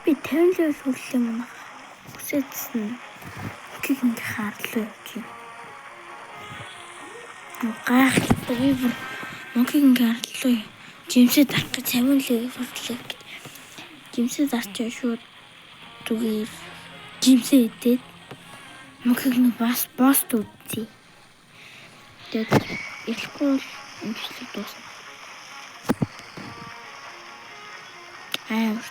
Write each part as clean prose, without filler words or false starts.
Би 50 левел хүрлээ мөн. Хүсэжсэн. Окиг ингээ хаарлаа юм. Гайхалтай би бүр окиг ингээ хаарлаа. Жимсээ дарах гэж 50 левел хүрлээ. Жимсээ дарчаа шууд түгээр жимсээ идээд окиг нэг босс дүүдээ. Тэгээд ялахгүй имжлэг дуусна. Амар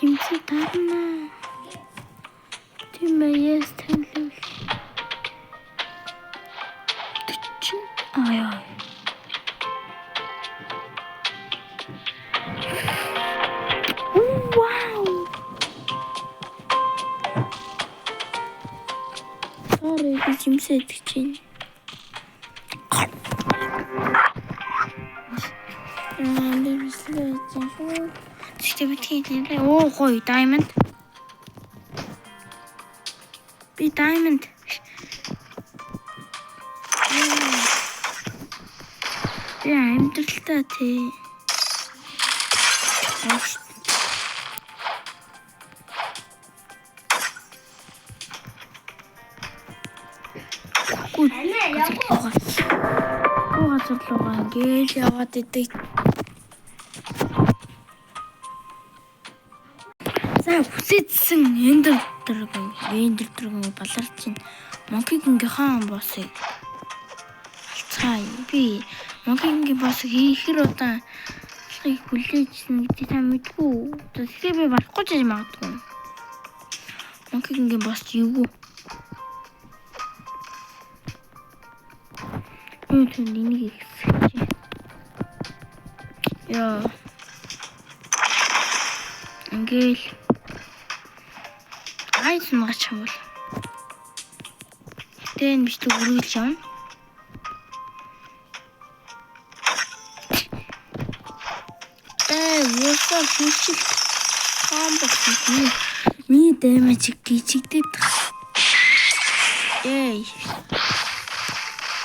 жимсээ дарна. Тийм яас танил. Ай. Вау. Sorry, би жимсээ идэж чинь. Оо гоё diamond. Би diamond. Я амжилттай тий. Газарлуугаа ингээд яваад идэг. За хүсэжсэн эндэр драгон баларч чинь монкигингийн хаан боссыг алцгаая. Би монкигингийн боссыг хийхэр удаан хүлээжсэн гэдэг та мэдгүй. Тэгэхээр би барахгүй ч магадгүй. Монкигингийн босс юу? Түн энийг ихсэж. Яа. Ингээл айс маач юм бол. Тэн биш тэг үргэлж явна. Ясаа хүчил комбо ми дэмэж гिचигдээд. Эй.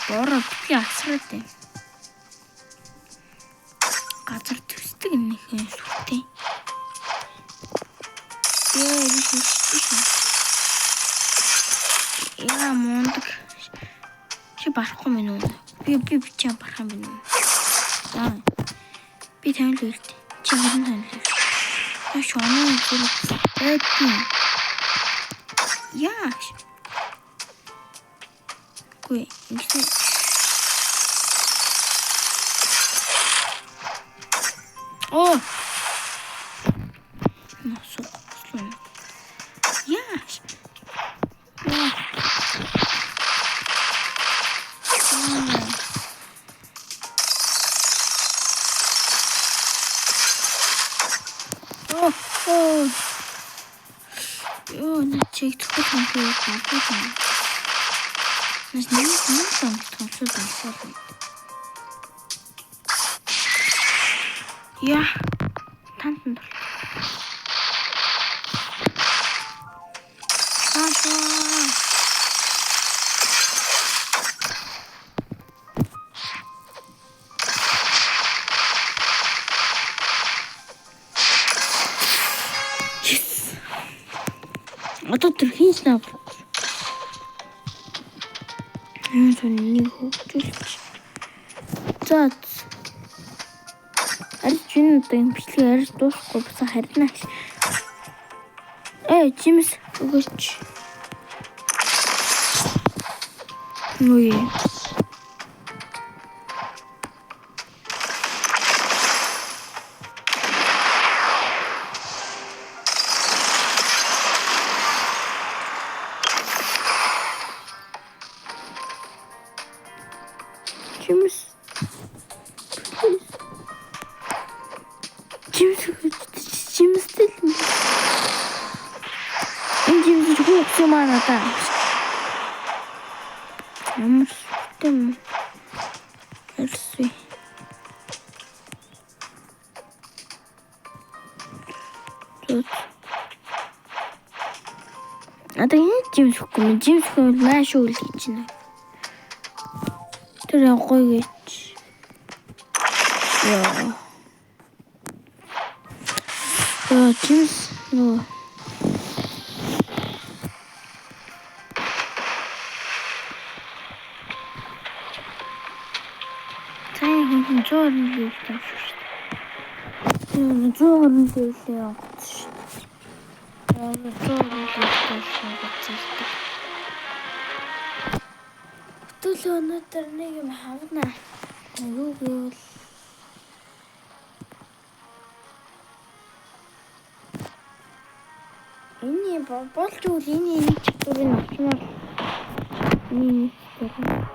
Бороо би асраад байна. Газар төсдөг нөхөн сүртэй. Яа мундаг. Чи барахгүй минь үү? Би чам барах юм байна. Аа. Би танил үлдээ. Чи бүрэн танил. Я шоноо зүрх. Яа. Гүй, ингэсэн. Оо. Масуу. Яа. Ёо, на чиг төгөх юм шиг байна. Нас нэг томцоо. Я тантанд. Одоо тэр хин снап. Нэг хөвчүүлж. За. Арич энэ энэ бичлэг арич дуусахгүй баса харина. Жимс өгөөч. Нүе. Семаната. Ямар тэм эрсвэ. Тут Одоо энэ жимсэхгүй юм. Жимсэхгүй бол маш үйл хийж байна. Тэр гоё гэж. Жимс нөө. Сайн хүн зөөр нь л явсан шүү дээ. Зөөр нь л явсан шүү дээ. Зөөр нь л явсан шүү дээ. Түлээ өнөөдөр нэг юм хавна. Юу гэвэл энэ болж үл энэ чигтүрийн авчмаар энэ чигтүр.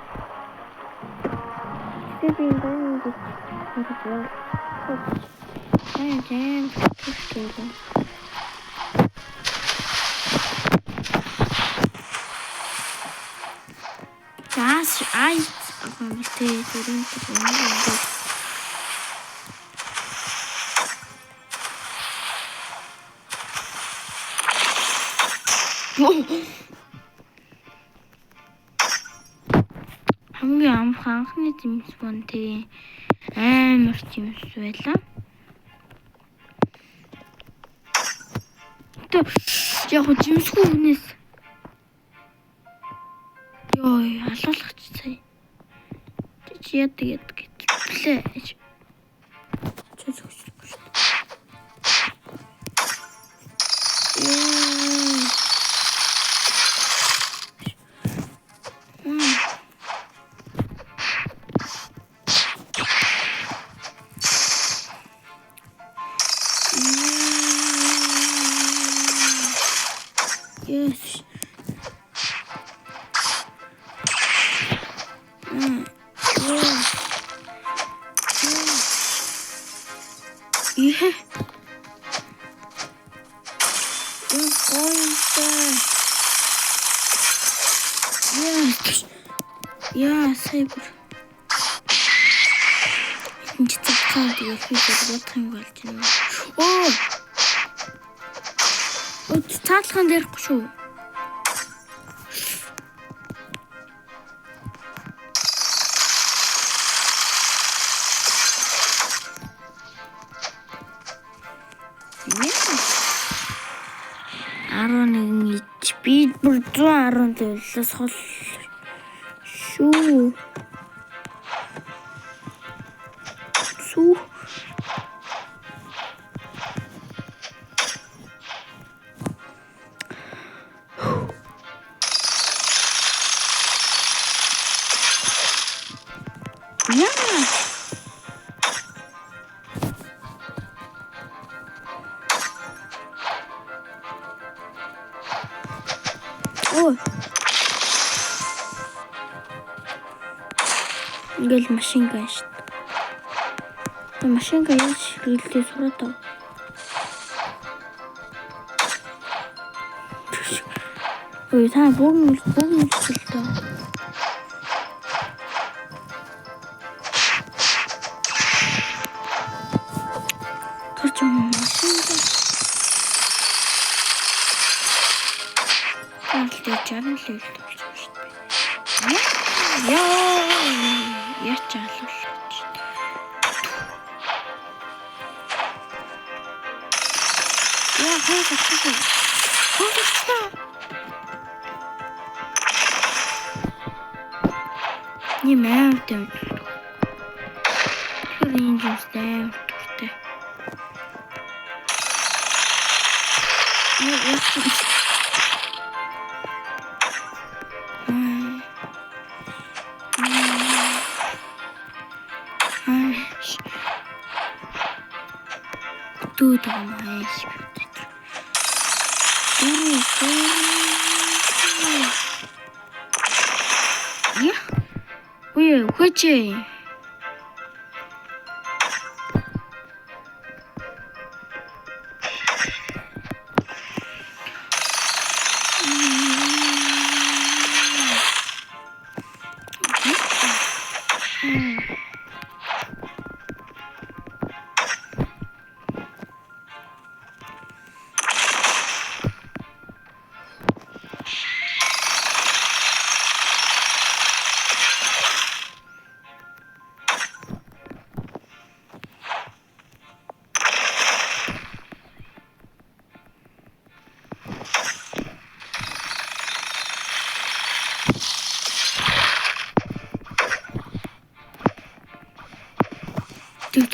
Тэбийн гоо гэж хэлсэн. Айн чигтүр. Заас ай амтээ дөрөв хамгийн анхны жимс бон тий амар жимс байлаа. Тэг яг жимсгүй хүнээс ёо алуулгач сая. Чи яд гэтлээ. Чөсөхгүй шүү дээ. Yes. Yeah, saber. Энд цацаад ялхийж бодох юм болж байна. Оо. Цаатлахын дээрхгүй шүү. Би 110 левелээс хол шүү. Ингээл машингаа шүү дээ. Машингаа яаж хийлдээ сураад тав. Ой, та бүгэн хэлсэн. Тэрч машингаа. Алтай жаргал л болж байна шүү дээ. Яач алуулж. Хөөе. Не мääртэй. Хөрийн жиштэй туртай. Тут амайш. Ой, хоче.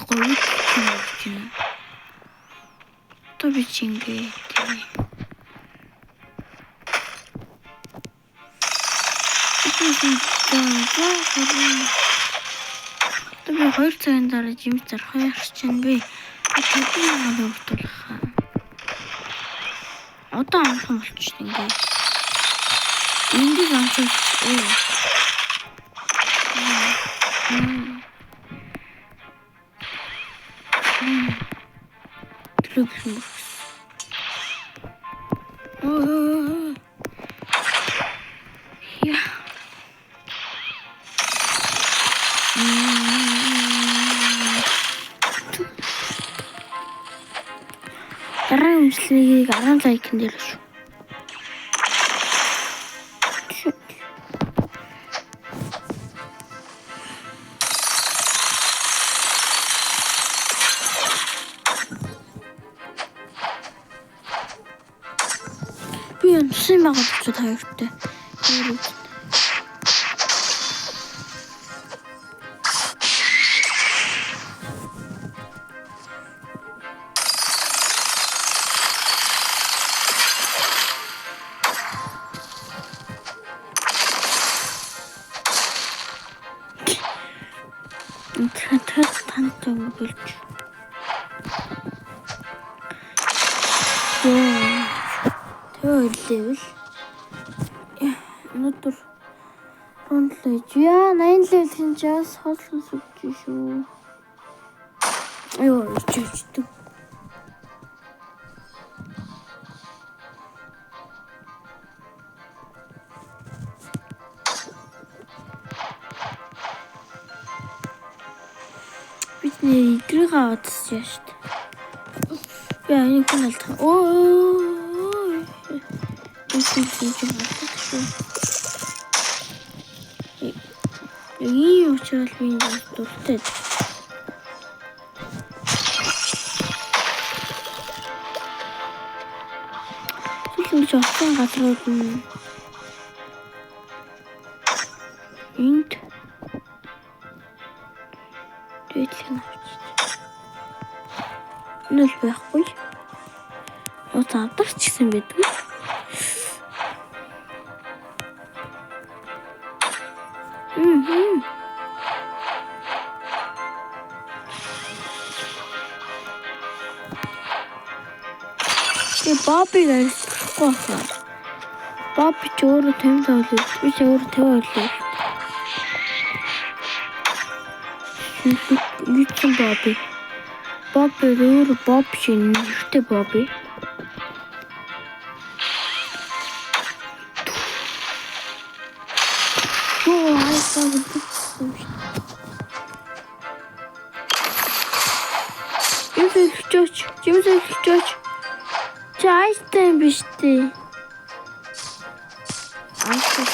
говь чинь. Одоо би чи ингээд би 2 цагийн дараа жимс зарах яах чинь би тэдний өртүүлэх. Одоо амархан болчихсон ингээд. Эндийг амчиж дараагийн үйлчлэгийг 10 лайкн дээр шүү. Би өнсөн байгаа ч хоёртой. Тэгэхээр тантай өгүүлж. Тэгэлээвэл өнөөдөр ронлж яа 80 левел хинжээс хоолсон сүгч шүү. Аюу чичдэг. Бидний идрийгээ одсон шүү дээ. Яа энэ хүн алдах. Оо. Ийм учраас би энэ дуртай. Сүүлд очсон газрууд нь энд дээдлэх нь авчиж. Энэ л байхгүй. Авдарч гисэн байдаг. Бобби арилахгүй хаа. Бобби ч өөрөө тэмдэг ойлоо. Би ч өөрөө тэв ойлоо. Нүцэн Бобби. Бобби өөрөө Бобби шинэ нэртэй Бобби. Оо айсан гэсэн. Жимсэлчөөч. Чайстай биш дээ.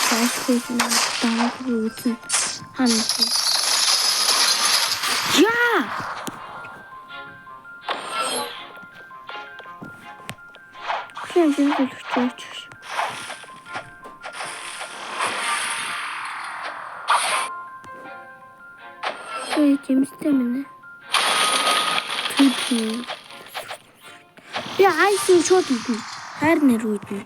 Сайшгүй дамаг үзэн хана. Яа! Жимсэлчөөч. Жимстэй мэнэ. Я айсын шууд идэнэ. Хайр нэр үйдэнэ.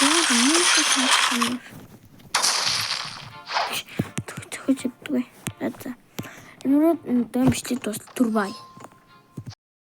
Яа, мэнтэй таасан. Төгч идэггүй. За. Энэ рүү дэмжлэг тус турбай.